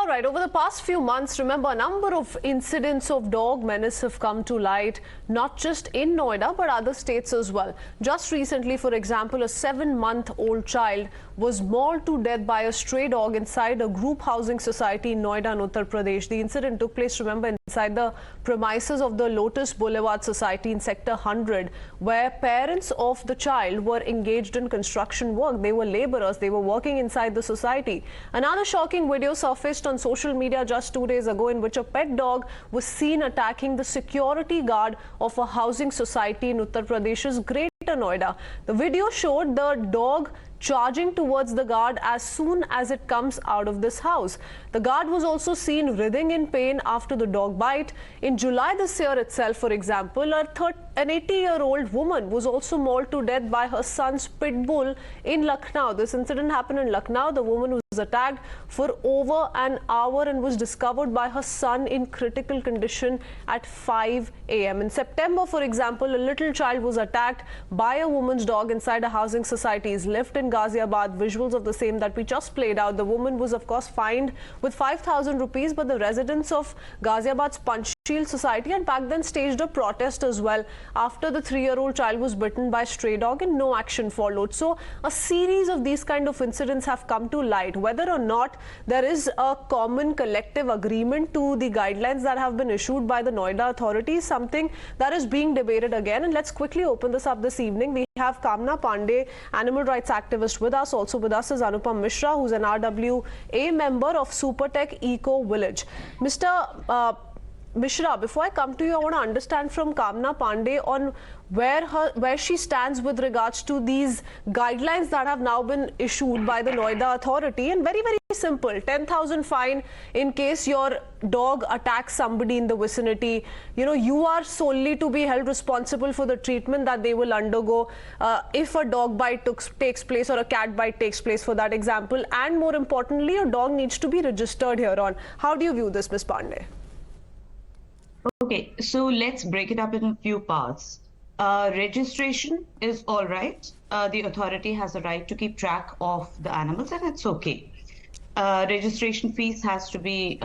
right, over the past few months, remember, a number of incidents of dog menace have come to light, not just in Noida, but other states as well. Just recently, for example, a 7-month-old child was mauled to death by a stray dog inside a group housing society in Noida, Uttar Pradesh. The incident took place, remember, inside the premises of the Lotus Boulevard Society in Sector 100, where parents of the child were engaged in construction work. They were laborers. They were working inside the society. Another shocking video surfaced on social media just 2 days ago, in which a pet dog was seen attacking the security guard of a housing society in Uttar Pradesh's Greater Noida. The video showed the dog charging towards the guard as soon as it comes out of this house. The guard was also seen writhing in pain after the dog bite. In July this year itself, for example, an 80-year-old woman was also mauled to death by her son's pit bull in Lucknow. This incident happened in Lucknow. The woman was attacked for over an hour and was discovered by her son in critical condition at 5 a.m. In September, for example, a little child was attacked by a woman's dog inside a housing society's lift in Ghaziabad. Visuals of the same that we just played out. The woman was, of course, fined with 5,000 rupees, but the residents of Ghaziabad's Panchsheel society had back then staged a protest as well after the 3-year-old child was bitten by a stray dog and no action followed. So a series of these kind of incidents have come to light. Whether or not there is a common collective agreement to the guidelines that have been issued by the Noida Authority is something that is being debated again. And let's quickly open this up this evening. We have Kamna Pandey, animal rights activist, with us. Also with us is Anupam Mishra, who's an RWA member of Supertech Eco Village. Mr. Mishra, before I come to you, I want to understand from Kamna Pandey on where she stands with regards to these guidelines that have now been issued by the Noida Authority. And very, very simple, 10,000 fine in case your dog attacks somebody in the vicinity. You know, you are solely to be held responsible for the treatment that they will undergo if a dog bite takes place or a cat bite takes place, for that example. And more importantly, a dog needs to be registered here on. How do you view this, Ms. Pandey? Okay, so let's break it up in a few parts. Registration is all right. The authority has a right to keep track of the animals, and it's okay. Registration fees has to be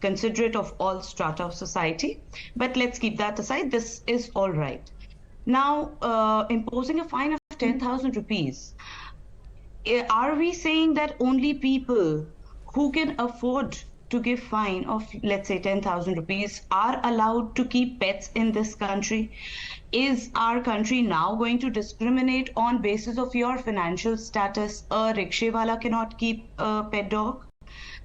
considerate of all strata of society, but let's keep that aside. This is all right. Now, imposing a fine of 10,000 rupees, are we saying that only people who can afford to give fine of, let's say, 10,000 rupees are allowed to keep pets in this country? Is our country now going to discriminate on basis of your financial status? A rickshawala cannot keep a pet dog.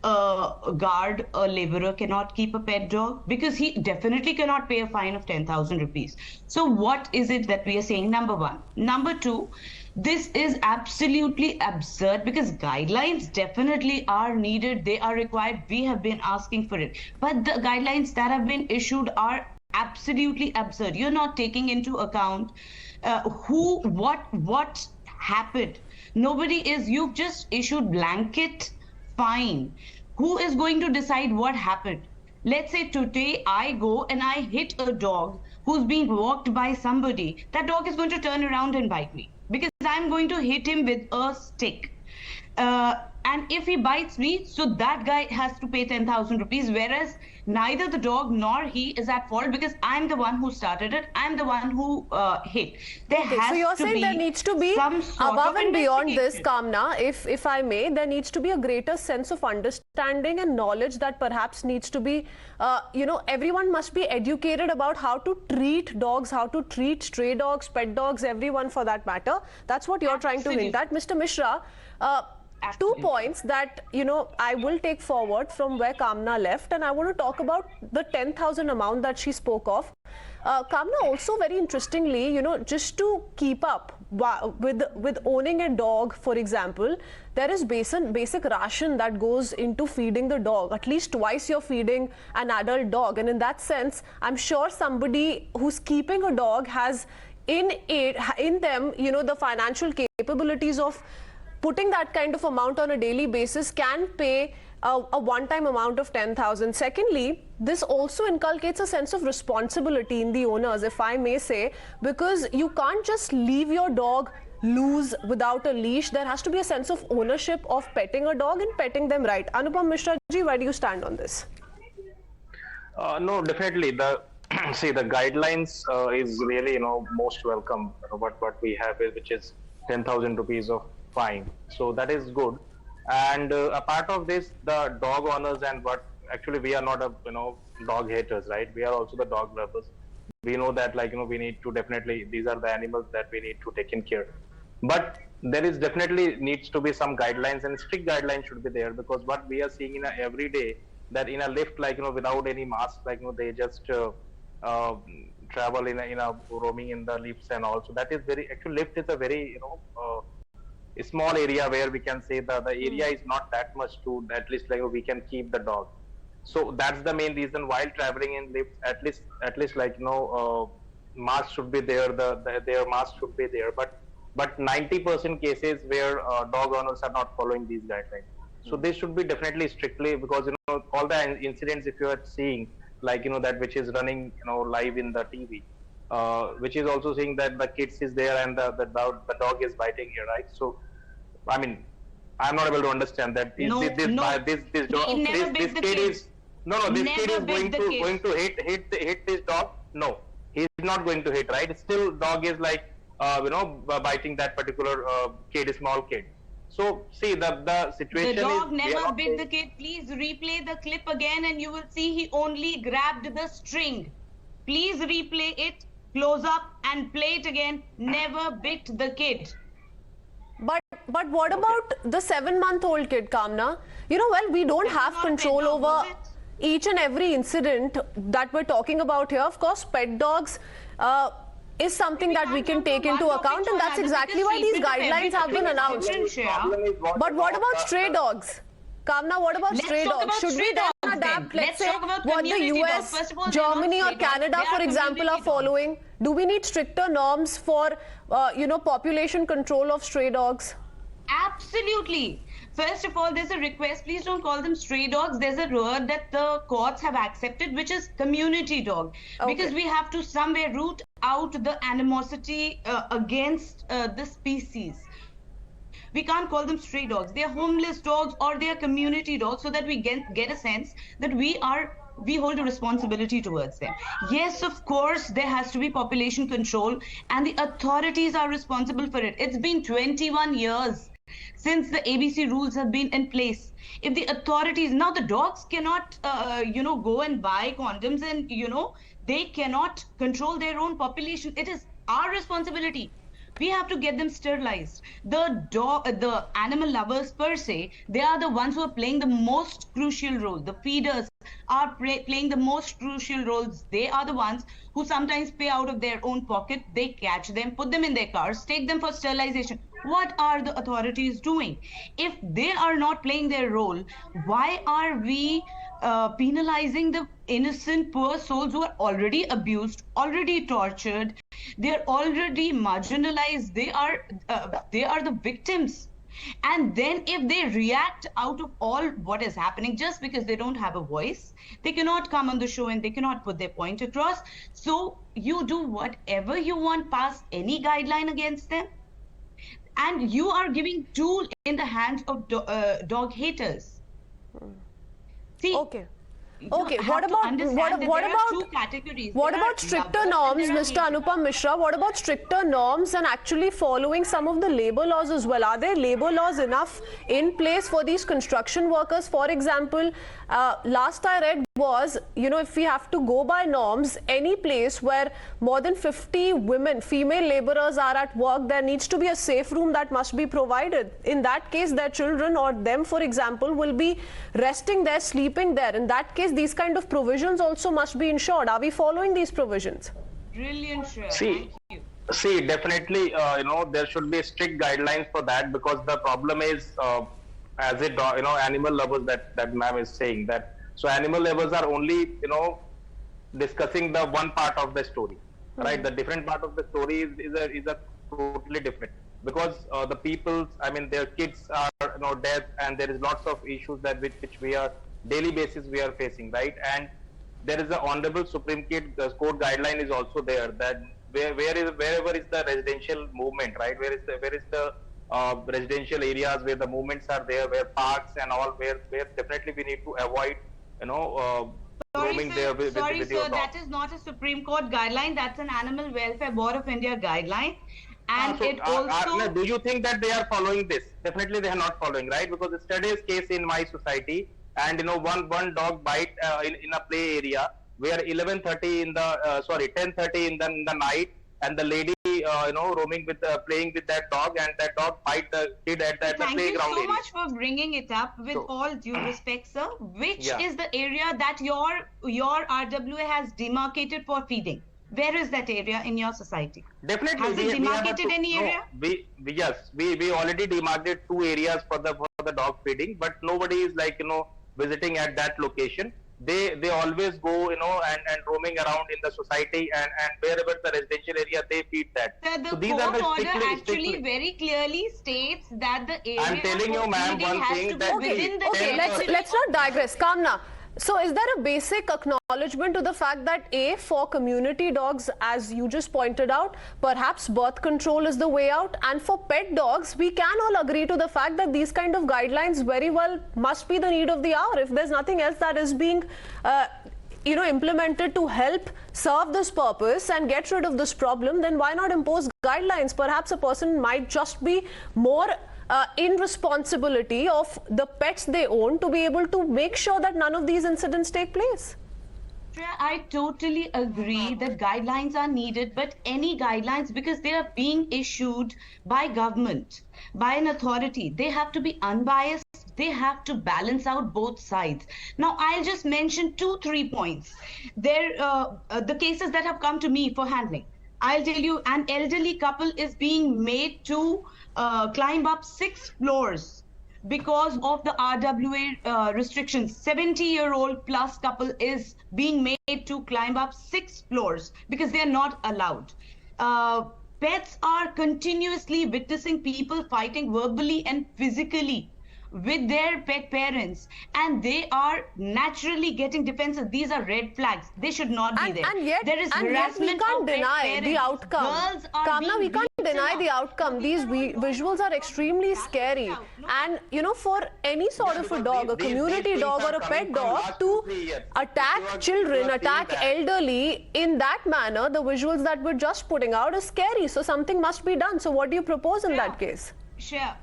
A guard, a laborer cannot keep a pet dog, because he definitely cannot pay a fine of 10,000 rupees. So what is it that we are saying? Number one. Number two, this is absolutely absurd, because guidelines definitely are needed. They are required. We have been asking for it. But the guidelines that have been issued are absolutely absurd. You're not taking into account what happened. Nobody is, you've just issued blanket fine. Who is going to decide what happened? Let's say today I go and I hit a dog who's being walked by somebody. That dog is going to turn around and bite me, because I'm going to hit him with a stick. And if he bites me, so that guy has to pay 10,000 rupees, whereas neither the dog nor he is at fault, because I'm the one who started it. I'm the one who hit. So you're saying there needs to be, above and beyond this, Kamna, if I may, there needs to be a greater sense of understanding and knowledge that perhaps needs to be, you know, everyone must be educated about how to treat dogs, how to treat stray dogs, pet dogs, everyone for that matter. That's what you're trying to hint at. Mr. Mishra, two points that, you know, I will take forward from where Kamna left, and I want to talk about the 10,000 amount that she spoke of. Kamna, also very interestingly, you know, just to keep up with owning a dog, for example, there is basic ration that goes into feeding the dog. At least twice you're feeding an adult dog, and in that sense, I'm sure somebody who's keeping a dog has in them, you know, the financial capabilities of putting that kind of amount on a daily basis, can pay a one-time amount of 10,000. Secondly, this also inculcates a sense of responsibility in the owners, if I may say, because you can't just leave your dog loose without a leash. There has to be a sense of ownership of petting a dog and petting them right. Anupam Mishra ji, where do you stand on this? No, definitely. The see the guidelines is really most welcome. What we have is, which is 10,000 rupees of fine. So that is good. And a part of this, the dog owners and what actually we are not a dog haters, right? We are also the dog lovers. We know that we need to definitely, these are the animals that we need to take in care. But there is definitely needs to be some guidelines, and strict guidelines should be there, because what we are seeing in a every day, that in a lift without any mask, they just travel in a roaming in the lifts and all. So that is actually lift is a very a small area where we can say the area is not that much to at least we can keep the dog. So that's the main reason while traveling in lifts, at least mask should be there, their mask should be there, but 90% cases where dog owners are not following these guidelines. So this should be definitely strictly, because all the incidents, if you are seeing that which is running live in the TV, which is also seeing that the kids is there and the dog is biting here, right? So I mean, I'm not able to understand that this kid is going to hit this dog. No, he's not going to hit, right? Still dog is biting that particular kid, small kid. So see the situation. The dog never bit the kid. Please replay the clip again and you will see he only grabbed the string. Please replay it, close up and play it again. Never bit the kid. But what about the 7-month-old kid, Kamna? Well, we don't have control over each and every incident that we're talking about here. Of course, pet dogs is something that we can take into account, and that's exactly why these guidelines have been announced. But what about stray dogs? Kamna, what about stray dogs? Should we then adapt, let's say, what the US, Germany or Canada, for example, are following? Do we need stricter norms for, population control of stray dogs? Absolutely. First of all, there's a request, please don't call them stray dogs. There's a word that the courts have accepted, which is community dog. Okay. Because we have to somewhere root out the animosity against the species. We can't call them stray dogs. They're homeless dogs or they're community dogs, so that we get a sense that we hold a responsibility towards them. Yes, of course, there has to be population control and the authorities are responsible for it. It's been 21 years since the ABC rules have been in place. If the authorities, now the dogs cannot, go and buy condoms and, they cannot control their own population. It is our responsibility. We have to get them sterilized. The animal lovers per se, they are the ones who are playing the most crucial role. The feeders are playing the most crucial roles. They are the ones who sometimes pay out of their own pocket. They catch them, put them in their cars, take them for sterilization. What are the authorities doing? If they are not playing their role, why are we penalizing the innocent poor souls who are already abused, already tortured? They're already marginalized. They are the victims. And then if they react out of all what is happening just because they don't have a voice, they cannot come on the show and they cannot put their point across. So you do whatever you want, pass any guideline against them, and you are giving tool in the hands of dog haters. See, okay, what about stricter norms, Mr. Anupam Mishra? What about stricter norms and actually following some of the labor laws as well? Are there labor laws enough in place for these construction workers? For example, last I read was, if we have to go by norms, any place where more than 50 women, female laborers are at work, there needs to be a safe room that must be provided. In that case, their children or them, for example, will be resting there, sleeping there. In that case, these kind of provisions also must be ensured. Are we following these provisions? Brilliant, Shreya. See, definitely, there should be strict guidelines for that, because the problem is, as it, animal lovers that ma'am is saying that. So animal lovers are only, discussing the one part of the story, right? The different part of the story is a totally different, because the people, their kids are, dead, and there is lots of issues that which we are daily basis we are facing, right? And there is a honorable Supreme Court guideline is also there, that wherever is the residential movement, right? Where is the residential areas where the movements are there, where parks and all, where definitely we need to avoid, roaming there with your dog. That is not a Supreme Court guideline. That's an Animal Welfare Board of India guideline. And do you think that they are following this? Definitely they are not following, right? Because yesterday's case in my society, and one dog bite in a play area where 11:30 in the 10:30 in the night, and the lady roaming with playing with that dog, and that dog bite the kid at the playground area. Thank you so much for bringing it up. With all due respect, sir, which is the area that your RWA has demarcated for feeding? Where is that area in your society? Definitely. Has it demarcated any area? We already demarcated 2 areas for the dog feeding, but nobody is visiting at that location. They always go and roaming around in the society, and wherever the residential area they feed that. Sir, so the court order actually very clearly states that the area I'm telling you, ma'am, one thing that let's not digress. Kamna. So is there a basic acknowledgement to the fact that for community dogs, as you just pointed out, perhaps birth control is the way out, and for pet dogs, we can all agree to the fact that these kind of guidelines very well must be the need of the hour. If there's nothing else that is being implemented to help serve this purpose and get rid of this problem, then why not impose guidelines? Perhaps a person might just be more in responsibility of the pets they own to be able to make sure that none of these incidents take place. I totally agree that guidelines are needed, but any guidelines, because they are being issued by government, by an authority, they have to be unbiased. They have to balance out both sides. Now, I'll just mention 2-3 points. The cases that have come to me for handling. I'll tell you, an elderly couple is being made to climb up 6 floors because of the RWA restrictions. 70-year-old plus couple is being made to climb up 6 floors because they are not allowed. Pets are continuously witnessing people fighting verbally and physically with their pet parents, and they are naturally getting defensive. These are red flags. They should not be there. And yet we can't deny the outcome. Kamna, we can't deny the outcome. These visuals are extremely scary. And for any sort of a dog, a community dog or a pet dog, to attack children, attack elderly in that manner, the visuals that we're just putting out is scary. So something must be done. So what do you propose in that case? Sure.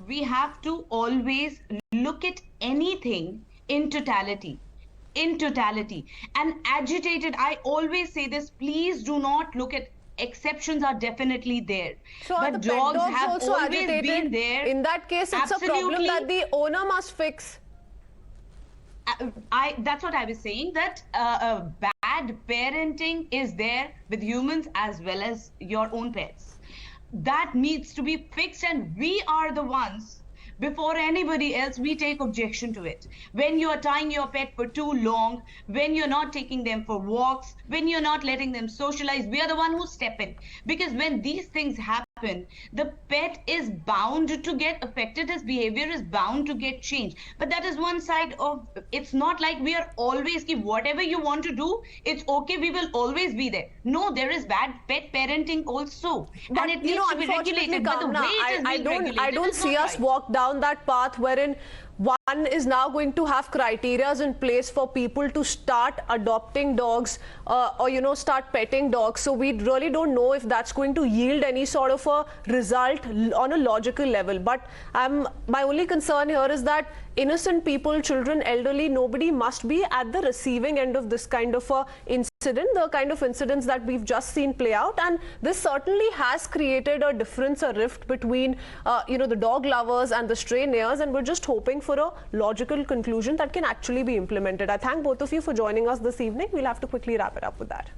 We have to always look at anything in totality. And agitated, I always say this, please do not look at exceptions are definitely there. So but are the dogs have also always agitated? Been there. In that case, it's a problem that the owner must fix. That's what I was saying, that bad parenting is there with humans as well as your own pets. That needs to be fixed, and we are the ones, before anybody else, we take objection to it. When you are tying your pet for too long, when you're not taking them for walks, when you're not letting them socialize, we are the one who step in. Because when these things happen, the pet is bound to get affected, his behavior is bound to get changed. But that is one side of, it's not like we are always, whatever you want to do, it's okay, we will always be there. No, there is bad pet parenting also. But and it needs to be regulated. But the way it is being regulated, I don't see us walk down that path wherein one is now going to have criterias in place for people to start adopting dogs or start petting dogs. So we really don't know if that's going to yield any sort of a result on a logical level. But my only concern here is that innocent people, children, elderly, nobody must be at the receiving end of this kind of a incident, the kind of incidents that we've just seen play out. And this certainly has created a difference, a rift between the dog lovers and the stray neighbors, and we're just hoping for a logical conclusion that can actually be implemented. I thank both of you for joining us this evening. We'll have to quickly wrap it up with that.